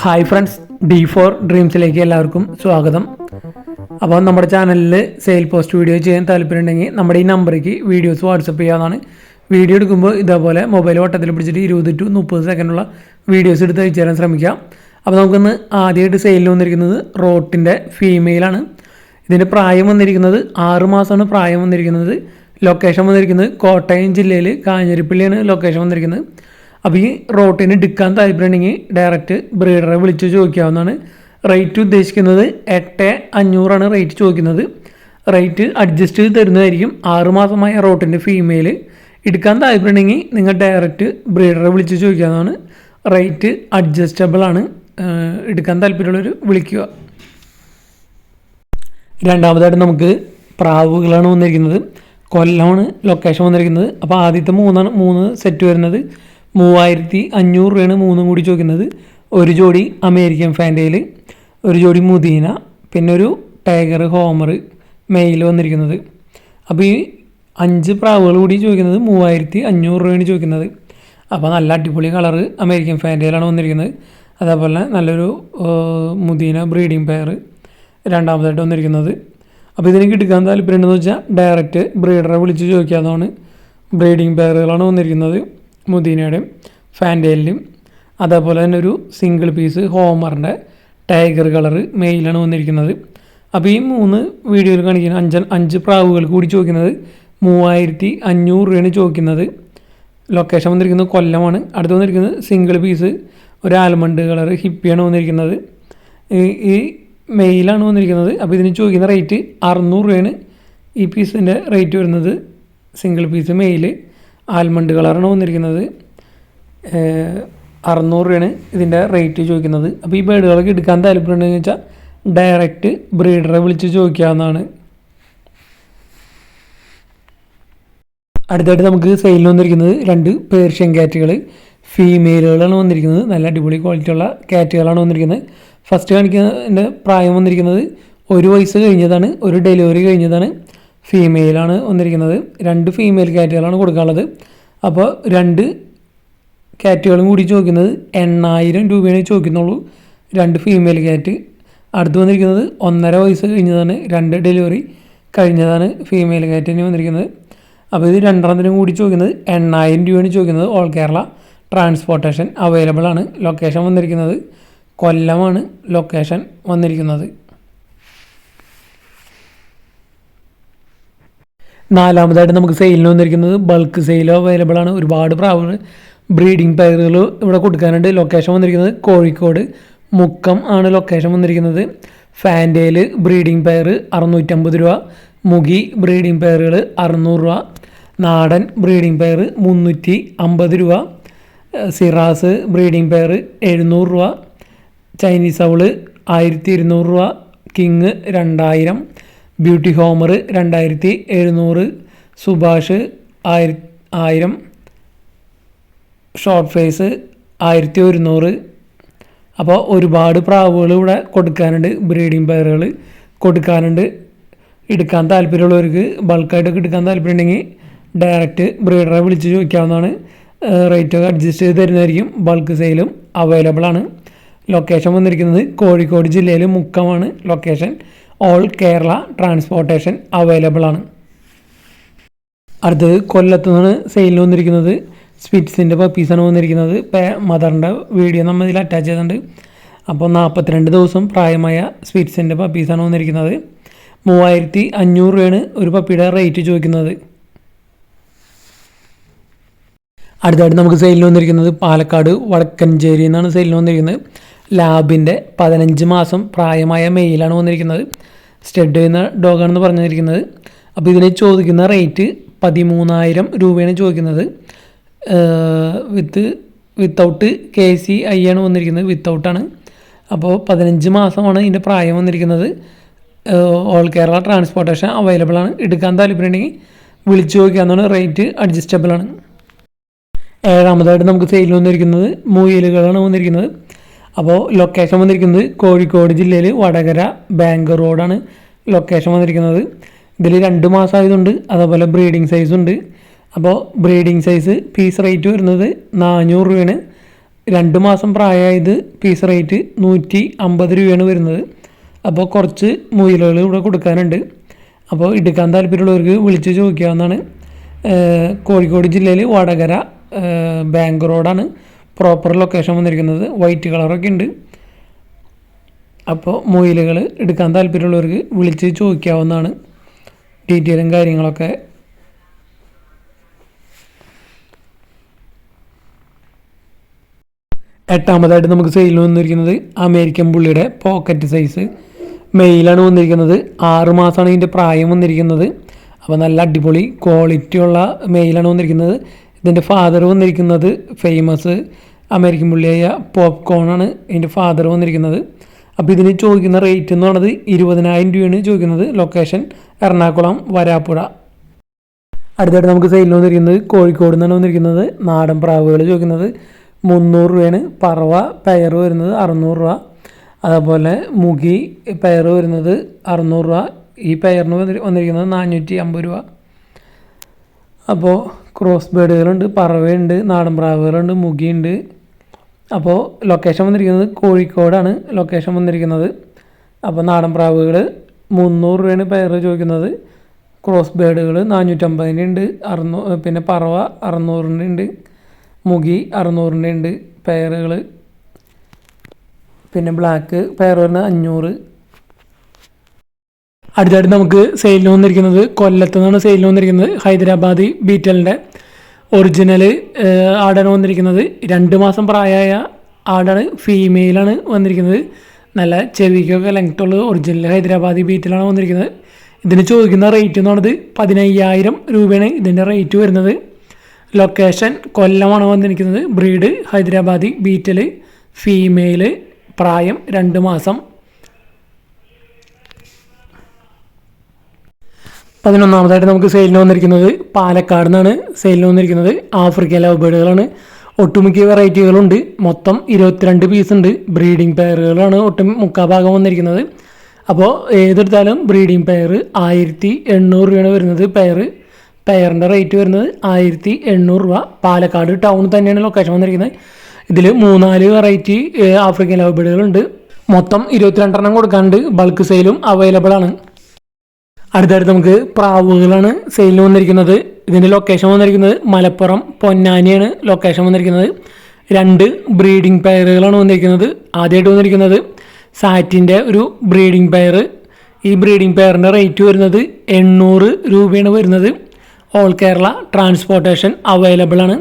Hi friends, D4 ഡ്രീംസിലേക്ക് എല്ലാവർക്കും സ്വാഗതം. അപ്പോൾ നമ്മുടെ ചാനലിൽ സെയിൽ പോസ്റ്റ് വീഡിയോ ചെയ്യാൻ താല്പര്യമുണ്ടെങ്കിൽ നമ്മുടെ ഈ നമ്പറേക്ക് വീഡിയോസ് വാട്സപ്പ് ചെയ്യാവുന്നതാണ്. വീഡിയോ എടുക്കുമ്പോൾ ഇതേപോലെ മൊബൈൽ വട്ടത്തിൽ പിടിച്ചിട്ട് 20 to 30 സെക്കൻഡുള്ള വീഡിയോസ് എടുത്ത് അയച്ചു തരാൻ ശ്രമിക്കാം. അപ്പോൾ നമുക്കൊന്ന് ആദ്യമായിട്ട് സെയിലിൽ വന്നിരിക്കുന്നത് റോട്ടിൻ്റെ ഫീമെയിലാണ്. ഇതിൻ്റെ പ്രായം വന്നിരിക്കുന്നത് 6 മാസമാണ് പ്രായം വന്നിരിക്കുന്നത്. ലൊക്കേഷൻ വന്നിരിക്കുന്നത് കോട്ടയം ജില്ലയിൽ കാഞ്ഞിരപ്പള്ളിയാണ് ലൊക്കേഷൻ വന്നിരിക്കുന്നത്. അപ്പോൾ ഈ റോട്ടിന് എടുക്കാൻ താല്പര്യമുണ്ടെങ്കിൽ ഡയറക്റ്റ് ബ്രീഡറെ വിളിച്ച് ചോദിക്കാവുന്നതാണ്. റേറ്റ് ഉദ്ദേശിക്കുന്നത് 8,500 റേറ്റ് ചോദിക്കുന്നത്. റേറ്റ് അഡ്ജസ്റ്റ് ചെയ്ത് തരുന്നതായിരിക്കും. 6 മാസമായ റോട്ടിൻ്റെ ഫീമെയിൽ എടുക്കാൻ താല്പര്യമുണ്ടെങ്കിൽ നിങ്ങൾ ഡയറക്റ്റ് ബ്രീഡറെ വിളിച്ച് ചോദിക്കാവുന്നതാണ്. റേറ്റ് അഡ്ജസ്റ്റബിൾ ആണ്. എടുക്കാൻ താല്പര്യമുള്ളവർ വിളിക്കുക. രണ്ടാമതായിട്ട് നമുക്ക് പ്രാവുകളാണ് വന്നിരിക്കുന്നത്. കൊല്ലമാണ് ലൊക്കേഷൻ വന്നിരിക്കുന്നത്. അപ്പോൾ ആദ്യത്തെ 3 സെറ്റ് വരുന്നത് 3,500 രൂപയാണ്. 3 കൂടി ചോദിക്കുന്നത്. ഒരു ജോഡി അമേരിക്കൻ ഫാൻറ്റയിൽ, ഒരു ജോഡി മുദീന, പിന്നെ ഒരു ടൈഗർ ഹോമർ മെയിൽ വന്നിരിക്കുന്നത്. അപ്പോൾ ഈ 5 പ്രാവുകൾ കൂടി ചോദിക്കുന്നത് 3,500 രൂപയാണ് ചോദിക്കുന്നത്. അപ്പോൾ നല്ല അടിപൊളി കളറ് അമേരിക്കൻ ഫാൻറ്റയിലാണ് വന്നിരിക്കുന്നത്. അതേപോലെ നല്ലൊരു മുദീന ബ്രീഡിംഗ് പെയർ രണ്ടാമതായിട്ട് വന്നിരിക്കുന്നത്. അപ്പോൾ ഇതിലേക്ക് എടുക്കാൻ താല്പര്യമുണ്ടെന്ന് വെച്ചാൽ ഡയറക്റ്റ് ബ്രീഡറെ വിളിച്ച് ചോദിക്കാവുന്നതാണ്. ബ്രീഡിംഗ് പെയറുകളാണ് വന്നിരിക്കുന്നത് മുദീനയുടെയും ഫാൻറ്റയിലും. അതേപോലെ തന്നെ ഒരു സിംഗിൾ പീസ് ഹോമറിൻ്റെ ടൈഗർ കളറ് മെയിലാണ് വന്നിരിക്കുന്നത്. അപ്പോൾ ഈ 3 വീഡിയോയിൽ കാണിക്കുന്ന 5 പ്രാവുകൾ കൂടി ചോദിക്കുന്നത് 3,500 രൂപയാണ് ചോദിക്കുന്നത്. ലൊക്കേഷൻ വന്നിരിക്കുന്നത് കൊല്ലമാണ്. അടുത്ത് വന്നിരിക്കുന്നത് സിംഗിൾ പീസ് ഒരു ആൽമണ്ട് കളർ ഹിപ്പിയാണ് വന്നിരിക്കുന്നത്. ഈ മെയിലാണ് വന്നിരിക്കുന്നത്. അപ്പോൾ ഇതിന് ചോദിക്കുന്ന റേറ്റ് 600 രൂപയാണ്. ഈ പീസിൻ്റെ റേറ്റ് വരുന്നത് സിംഗിൾ പീസ് മെയിൽ ആൽമണ്ട് കളറാണ് വന്നിരിക്കുന്നത്. 600 രൂപയാണ് ഇതിൻ്റെ റേറ്റ് ചോദിക്കുന്നത്. അപ്പോൾ ഈ ബേഡുകളൊക്കെ എടുക്കാൻ താല്പര്യമുണ്ടെന്ന് വെച്ചാൽ ഡയറക്റ്റ് ബ്രീഡറെ വിളിച്ച് ചോദിക്കാവുന്നതാണ്. അടുത്തായിട്ട് നമുക്ക് സെയിലിന് വന്നിരിക്കുന്നത് 2 പേർഷ്യൻ കാറ്റുകൾ ഫീമെയിലുകളാണ് വന്നിരിക്കുന്നത്. നല്ല അടിപൊളി ക്വാളിറ്റിയുള്ള കാറ്റുകളാണ് വന്നിരിക്കുന്നത്. ഫസ്റ്റ് കാണിക്കുന്നതിൻ്റെ പ്രായം വന്നിരിക്കുന്നത് 1 വയസ്സ് കഴിഞ്ഞതാണ്. ഒരു ഡെലിവറി കഴിഞ്ഞതാണ്. ഫീമെയിലാണ് വന്നിരിക്കുന്നത്. 2 ഫീമെയിൽ കാറ്റുകളാണ് കൊടുക്കാനുള്ളത്. അപ്പോൾ 2 കാറ്റുകളും കൂടി ചോദിക്കുന്നത് 8,000 രൂപയാണ് ചോദിക്കുന്നുള്ളൂ. 2 ഫീമെയിൽ കാറ്റ്. അടുത്ത് വന്നിരിക്കുന്നത് 1.5 വയസ്സ് കഴിഞ്ഞതാണ്. 2 ഡെലിവറി കഴിഞ്ഞതാണ് ഫീമെയിൽ കാറ്റിന് വന്നിരിക്കുന്നത്. അപ്പോൾ ഇത് രണ്ടെണ്ണത്തിനും കൂടി ചോദിക്കുന്നത് 8,000 രൂപയാണ് ചോദിക്കുന്നത്. ഓൾ കേരള ട്രാൻസ്പോർട്ടേഷൻ അവൈലബിൾ ആണ്. ലൊക്കേഷൻ വന്നിരിക്കുന്നത് കൊല്ലമാണ് ലൊക്കേഷൻ വന്നിരിക്കുന്നത്. നാലാമതായിട്ട് നമുക്ക് സെയിലിന് വന്നിരിക്കുന്നത് ബൾക്ക് സെയിലോ അവൈലബിൾ ആണ്. ഒരുപാട് പ്രാവുകൾ ബ്രീഡിംഗ് പെയറുകൾ ഇവിടെ കൊടുക്കാനുണ്ട്. ലൊക്കേഷൻ വന്നിരിക്കുന്നത് കോഴിക്കോട് മുക്കം ആണ് ലൊക്കേഷൻ വന്നിരിക്കുന്നത്. ഫാൻറ്റയിൽ ബ്രീഡിംഗ് പെയർ 650 രൂപ, മുഗി ബ്രീഡിംഗ് പെയറുകൾ 600 രൂപ, നാടൻ ബ്രീഡിംഗ് പെയർ 350 രൂപ, സിറാസ് ബ്രീഡിംഗ് പെയർ 700 രൂപ, ചൈനീസ് ഔള് 1,200 രൂപ, king 2,000, beauty homer 2,700, Subhash 1,000, short face 1,100. അപ്പോൾ ഒരുപാട് പ്രാവുകൾ ഇവിടെ കൊടുക്കാനുണ്ട്. ബ്രീഡിംഗ് പെയറുകൾ കൊടുക്കാനുണ്ട്. എടുക്കാൻ താല്പര്യമുള്ളവർക്ക് ബൾക്കായിട്ടൊക്കെ എടുക്കാൻ താല്പര്യമുണ്ടെങ്കിൽ ഡയറക്റ്റ് ബ്രീഡറെ വിളിച്ച് ചോദിക്കാവുന്നതാണ്. റേറ്റൊക്കെ അഡ്ജസ്റ്റ് ചെയ്ത് തരുന്നതായിരിക്കും. ബൾക്ക് സെയിലും അവൈലബിൾ ആണ്. ലൊക്കേഷൻ വന്നിരിക്കുന്നത് കോഴിക്കോട് ജില്ലയിൽ മുക്കമാണ് location. All Kerala transportation available ആണ്. അടുത്തത് കൊല്ലത്തു നിന്നാണ് സെയിലിന് വന്നിരിക്കുന്നത്. സ്പിറ്റ്സിൻ്റെ പപ്പീസാണ് വന്നിരിക്കുന്നത്. മദറിൻ്റെ വീഡിയോ നമ്മൾ ഇതിൽ അറ്റാച്ച് ചെയ്തിട്ടുണ്ട്. അപ്പോൾ 42 ദിവസം പ്രായമായ സ്പിറ്റ്സിൻ്റെ പപ്പീസാണ് വന്നിരിക്കുന്നത്. 3,500 രൂപയാണ് ഒരു പപ്പിയുടെ റേറ്റ് ചോദിക്കുന്നത്. അടുത്തായിട്ട് നമുക്ക് സെയിലിന് വന്നിരിക്കുന്നത് പാലക്കാട് വടക്കഞ്ചേരി എന്നാണ് സെയിലിന് വന്നിരിക്കുന്നത്. ലാബിൻ്റെ 15 മാസം പ്രായമായ മെയിലാണ് വന്നിരിക്കുന്നത്. സ്റ്റഡ് ചെയ്യുന്ന ഡോഗാണെന്ന് പറഞ്ഞിരിക്കുന്നത്. അപ്പോൾ ഇതിന് ചോദിക്കുന്ന റേറ്റ് 13,000 രൂപയാണ് ചോദിക്കുന്നത്. വിത്തൗട്ട് KCI ആണ് വന്നിരിക്കുന്നത്. വിത്തൗട്ടാണ്. അപ്പോൾ 15 മാസമാണ് ഇതിൻ്റെ പ്രായം വന്നിരിക്കുന്നത്. ഓൾ കേരള ട്രാൻസ്പോർട്ടേഷൻ അവൈലബിൾ ആണ്. എടുക്കാൻ താല്പര്യമുണ്ടെങ്കിൽ വിളിച്ചു ചോദിക്കാവുന്നതാണ്. റേറ്റ് അഡ്ജസ്റ്റബിൾ ആണ്. ഏഴാമതായിട്ട് നമുക്ക് സെയിൽ വന്നിരിക്കുന്നത് മുയലുകളാണ് വന്നിരിക്കുന്നത്. അപ്പോൾ ലൊക്കേഷൻ വന്നിരിക്കുന്നത് കോഴിക്കോട് ജില്ലയിൽ വടകര ബാങ്ക് റോഡാണ് ലൊക്കേഷൻ വന്നിരിക്കുന്നത്. ഇതിൽ 2 മാസമായതുണ്ട്. അതേപോലെ ബ്രീഡിംഗ് സൈസുണ്ട്. അപ്പോൾ ബ്രീഡിംഗ് സൈസ് പീസ് റേറ്റ് വരുന്നത് 400 രൂപയാണ്. 2 മാസം പ്രായമായത് പീസ് റേറ്റ് 150 രൂപയാണ് വരുന്നത്. അപ്പോൾ കുറച്ച് മുയലുകൾ ഇവിടെ കൊടുക്കാനുണ്ട്. അപ്പോൾ എടുക്കാൻ താല്പര്യമുള്ളവർക്ക് വിളിച്ച് ചോദിക്കാവുന്നതാണ്. കോഴിക്കോട് ജില്ലയിൽ വടകര ബാങ്ക് റോഡാണ് പ്രോപ്പർ ലൊക്കേഷൻ വന്നിരിക്കുന്നത്. വൈറ്റ് കളറൊക്കെ ഉണ്ട്. അപ്പോൾ മുയലുകൾ എടുക്കാൻ താല്പര്യമുള്ളവർക്ക് വിളിച്ച് ചോദിക്കാവുന്നതാണ്. ഡീറ്റെയിലും കാര്യങ്ങളൊക്കെ. എട്ടാമതായിട്ട് നമുക്ക് സെയിലിന് വന്നിരിക്കുന്നത് അമേരിക്കൻ പുള്ളിയുടെ പോക്കറ്റ് സൈസ് മെയിലാണ് വന്നിരിക്കുന്നത്. 6 മാസമാണ് ഇതിൻ്റെ പ്രായം വന്നിരിക്കുന്നത്. അപ്പോൾ നല്ല അടിപൊളി ക്വാളിറ്റിയുള്ള മെയിലാണ് വന്നിരിക്കുന്നത്. ഇതിൻ്റെ ഫാദർ വന്നിരിക്കുന്നത് ഫേമസ് അമേരിക്കൻ പുള്ളിയായ പോപ്കോണാണ് ഇതിൻ്റെ ഫാദർ വന്നിരിക്കുന്നത്. അപ്പോൾ ഇതിന് ചോദിക്കുന്ന റേറ്റ് എന്ന് പറയുന്നത് 20,000 രൂപയാണ് ചോദിക്കുന്നത്. ലൊക്കേഷൻ എറണാകുളം വരാപ്പുഴ. അടുത്തായിട്ട് നമുക്ക് സെയിലിന് വന്നിരിക്കുന്നത് കോഴിക്കോട് നിന്നാണ് വന്നിരിക്കുന്നത്. നാടൻ പ്രാവുകൾ ചോദിക്കുന്നത് 300 രൂപയാണ്. പറവ പെയർ വരുന്നത് 600 രൂപ. അതുപോലെ മുഗി പെയർ വരുന്നത് 600 രൂപ. ഈ പെയറിന് വന്നിരിക്കുന്നത് 450 രൂപ. അപ്പോൾ ക്രോസ് ബേഡുകളുണ്ട്, പറവയുണ്ട്, നാടൻ പ്രാവുകളുണ്ട്, മുഗിയുണ്ട്. അപ്പോൾ ലൊക്കേഷൻ വന്നിരിക്കുന്നത് കോഴിക്കോടാണ് ലൊക്കേഷൻ വന്നിരിക്കുന്നത്. അപ്പോൾ നാടൻ പ്രാവുകൾ 300 രൂപയാണ് പെയർ ചോദിക്കുന്നത്. ക്രോസ് ബേഡുകൾ 450 ഉണ്ട്. പിന്നെ പറവ 600 ഉണ്ട്. മുഗി 600 ഉണ്ട് പെയറുകൾ. പിന്നെ ബ്ലാക്ക് പെയർ വരുന്നത് 500. അടുത്തായിട്ട് നമുക്ക് സെയിലിന് വന്നിരിക്കുന്നത് കൊല്ലത്ത് നിന്നാണ് സെയിലിന് വന്നിരിക്കുന്നത്. ഹൈദരാബാദി ബീറ്റലിൻ്റെ ഒറിജിനൽ ആടാണ് വന്നിരിക്കുന്നത്. 2 മാസം പ്രായമായ ആടാണ്. ഫീമെയിലാണ് വന്നിരിക്കുന്നത്. നല്ല ചെവിക്കൊക്കെ ലെങ്ത്തുള്ളത് ഒറിജിനൽ ഹൈദരാബാദി ബീറ്റലാണ് വന്നിരിക്കുന്നത്. ഇതിന് ചോദിക്കുന്ന റേറ്റ് എന്ന് പറയുന്നത് 15,000 രൂപയാണ് ഇതിൻ്റെ റേറ്റ് വരുന്നത്. ലൊക്കേഷൻ കൊല്ലമാണ് വന്നിരിക്കുന്നത്. ബ്രീഡ് ഹൈദരാബാദി ബീറ്റൽ, ഫീമെയിൽ, പ്രായം 2 മാസം. 11ാമതായിട്ട് നമുക്ക് സെയിലിന് വന്നിരിക്കുന്നത് പാലക്കാട് നിന്നാണ് സെയിലിന് വന്നിരിക്കുന്നത്. ആഫ്രിക്കൻ ലവ് ബേഡുകളാണ്. ഒട്ടുമിക്ക വെറൈറ്റികളുണ്ട്. മൊത്തം 22 പീസ് ഉണ്ട്. ബ്രീഡിംഗ് പെയറുകളാണ് മുക്കാൽ ഭാഗം വന്നിരിക്കുന്നത്. അപ്പോൾ ഏതെടുത്താലും ബ്രീഡിംഗ് പെയർ 1800 രൂപയാണ് വരുന്നത്. പെയറിൻ്റെ റേറ്റ് വരുന്നത് 1800 രൂപ. പാലക്കാട് ടൗൺ തന്നെയാണ് ലൊക്കേഷൻ വന്നിരിക്കുന്നത്. ഇതിൽ 3-4 വെറൈറ്റി ആഫ്രിക്കൻ ലവ് ബേഡുകളുണ്ട്. മൊത്തം 22 കൊടുക്കാണ്ട്. ബൾക്ക് സെയിലും അവൈലബിൾ ആണ്. അടുത്തായിട്ട് നമുക്ക് പ്രാവുകളാണ് സെയിലിന് വന്നിരിക്കുന്നത്. ഇതിൻ്റെ ലൊക്കേഷൻ വന്നിരിക്കുന്നത് മലപ്പുറം പൊന്നാനിയാണ് ലൊക്കേഷൻ വന്നിരിക്കുന്നത്. 2 ബ്രീഡിംഗ് പെയറുകളാണ് വന്നിരിക്കുന്നത്. ആദ്യമായിട്ട് വന്നിരിക്കുന്നത് സാറ്റിൻ്റെ ഒരു ബ്രീഡിംഗ് പെയർ. ഈ ബ്രീഡിംഗ് പെയറിൻ്റെ റേറ്റ് വരുന്നത് 800 രൂപയാണ് വരുന്നത്. ഓൾ കേരള ട്രാൻസ്പോർട്ടേഷൻ അവൈലബിൾ ആണ്.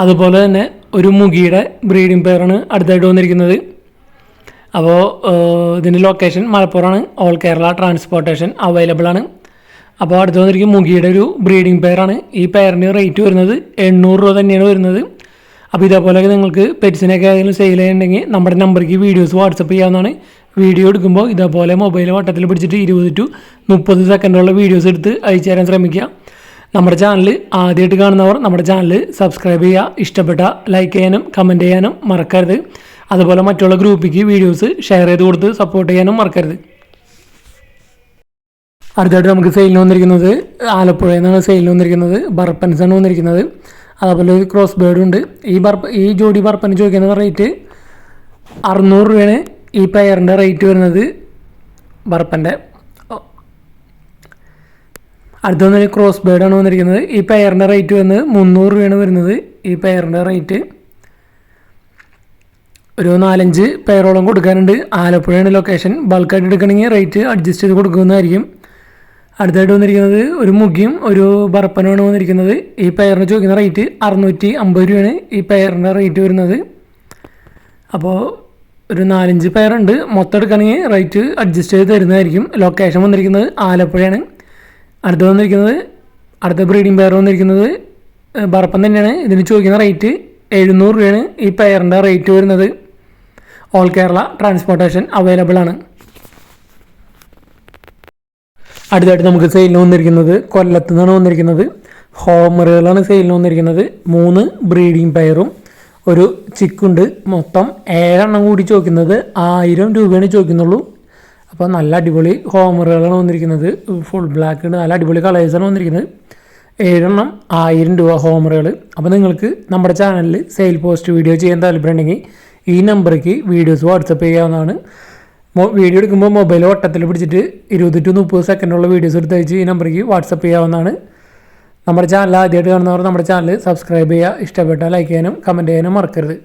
അതുപോലെ തന്നെ ഒരു മുഗിയുടെ ബ്രീഡിംഗ് പെയറാണ് അടുത്തായിട്ട് വന്നിരിക്കുന്നത്. അപ്പോൾ ഇതിൻ്റെ ലൊക്കേഷൻ മലപ്പുറമാണ്. ഓൾ കേരള ട്രാൻസ്പോർട്ടേഷൻ അവൈലബിൾ ആണ്. അപ്പോൾ അടുത്ത് വന്നിരിക്കും മുഗിയുടെ ഒരു ബ്രീഡിംഗ് പെയറാണ്. ഈ പെയറിൻ്റെ റേറ്റ് വരുന്നത് 800 രൂപ തന്നെയാണ് വരുന്നത്. അപ്പോൾ ഇതേപോലെ നിങ്ങൾക്ക് പെറ്റ്സിനൊക്കെ ഏതെങ്കിലും സെയിൽ ചെയ്യുന്നുണ്ടെങ്കിൽ നമ്മുടെ നമ്പറിലേക്ക് വീഡിയോസ് വാട്സപ്പ് ചെയ്യാവുന്നതാണ്. വീഡിയോ എടുക്കുമ്പോൾ ഇതേപോലെ മൊബൈൽ വട്ടത്തിൽ പിടിച്ചിട്ട് 20 to 30 സെക്കൻഡുള്ള വീഡിയോസ് എടുത്ത് അയച്ചു തരാൻ ശ്രമിക്കുക. നമ്മുടെ ചാനൽ ആദ്യമായിട്ട് കാണുന്നവർ നമ്മുടെ ചാനൽ സബ്സ്ക്രൈബ് ചെയ്യുക. ഇഷ്ടപ്പെട്ട ലൈക്ക് ചെയ്യാനും കമൻറ്റ് ചെയ്യാനും മറക്കരുത്. അതുപോലെ മറ്റുള്ള ഗ്രൂപ്പിലേക്ക് വീഡിയോസ് ഷെയർ ചെയ്ത് കൊടുത്ത് സപ്പോർട്ട് ചെയ്യാനും മറക്കരുത്. അടുത്തായിട്ട് നമുക്ക് സെയിലിന് വന്നിരിക്കുന്നത് ആലപ്പുഴയിൽ നിന്നാണ് സെയിലിന് വന്നിരിക്കുന്നത്. ബർപ്പൻസാണ് വന്നിരിക്കുന്നത്. അതുപോലെ ഒരു ക്രോസ് ബേർഡും ഉണ്ട്. ഈ ജോഡി ബർപ്പന് ചോദിക്കുന്ന റേറ്റ് 600 രൂപയാണ്. ഈ പെയറിൻ്റെ റേറ്റ് വരുന്നത് ബർപ്പൻ്റെ. അടുത്ത വന്നൊരു ക്രോസ് ബേർഡാണ് വന്നിരിക്കുന്നത്. ഈ പെയറിൻ്റെ റേറ്റ് വരുന്നത് 300 രൂപയാണ് വരുന്നത്. ഈ പെയറിൻ്റെ റേറ്റ് ഒരു 4-5 പെയറോളം കൊടുക്കാനുണ്ട്. ആലപ്പുഴയാണ് ലൊക്കേഷൻ. ബൾക്കായിട്ട് എടുക്കണമെങ്കിൽ റേറ്റ് അഡ്ജസ്റ്റ് ചെയ്ത് കൊടുക്കുന്നതായിരിക്കും. അടുത്തായിട്ട് വന്നിരിക്കുന്നത് ഒരു മുഗിയും ഒരു ബർപ്പനുമാണ് വന്നിരിക്കുന്നത്. ഈ പെയറിന് ചോദിക്കുന്ന റേറ്റ് 650 രൂപയാണ് ഈ പെയറിൻ്റെ റേറ്റ് വരുന്നത്. അപ്പോൾ ഒരു 4-5 പെയറുണ്ട്. മൊത്തം എടുക്കുകയാണെങ്കിൽ റേറ്റ് അഡ്ജസ്റ്റ് ചെയ്ത് തരുന്നതായിരിക്കും. ലൊക്കേഷൻ വന്നിരിക്കുന്നത് ആലപ്പുഴയാണ്. അടുത്ത ബ്രീഡിംഗ് പെയർ വന്നിരിക്കുന്നത് ബർപ്പൻ തന്നെയാണ്. ഇതിന് ചോദിക്കുന്ന റേറ്റ് 700 രൂപയാണ് ഈ പെയറിൻ്റെ റേറ്റ് വരുന്നത്. ഓൾ കേരള ട്രാൻസ്പോർട്ടേഷൻ അവൈലബിൾ ആണ്. അടുത്തായിട്ട് നമുക്ക് സെയിലിന് വന്നിരിക്കുന്നത് കൊല്ലത്ത് നിന്നാണ് വന്നിരിക്കുന്നത്. ഹോമറുകളാണ് സെയിലിന് വന്നിരിക്കുന്നത്. 3 ബ്രീഡിംഗ് പെയറും ഒരു ചിക്കുണ്ട്. മൊത്തം 7 എണ്ണം കൂടി ചോദിക്കുന്നത് 1000 രൂപയാണ് ചോദിക്കുന്നുള്ളൂ. അപ്പോൾ നല്ല അടിപൊളി ഹോമറുകളാണ് വന്നിരിക്കുന്നത്. ഫുൾ ബ്ലാക്ക് ഉണ്ട്. നല്ല അടിപൊളി കളേഴ്സാണ് വന്നിരിക്കുന്നത്. 7 എണ്ണം 1000 രൂപ ഹോമറുകൾ. അപ്പോൾ നിങ്ങൾക്ക് നമ്മുടെ ചാനലിൽ സെയിൽ പോസ്റ്റ് വീഡിയോ ചെയ്യാൻ താല്പര്യമുണ്ടെങ്കിൽ ഈ നമ്പറിലേക്ക് വീഡിയോസ് വാട്സപ്പ് ചെയ്യാവുന്നതാണ്. വീഡിയോ എടുക്കുമ്പോൾ മൊബൈൽ വട്ടത്തിൽ പിടിച്ചിട്ട് 20 to 30 സെക്കൻഡുള്ള വീഡിയോസ് എടുത്ത് അയച്ച് ഈ നമ്പറിലേക്ക് വാട്സപ്പ് ചെയ്യാവുന്നതാണ്. നമ്മുടെ ചാനൽ ആദ്യമായിട്ട് കാണുന്നവർ നമ്മുടെ ചാനൽ സബ്സ്ക്രൈബ് ചെയ്യുക. ഇഷ്ടപ്പെട്ടാൽ ലൈക്ക് ചെയ്യാനും കമൻറ്റ് ചെയ്യാനും മറക്കരുത്.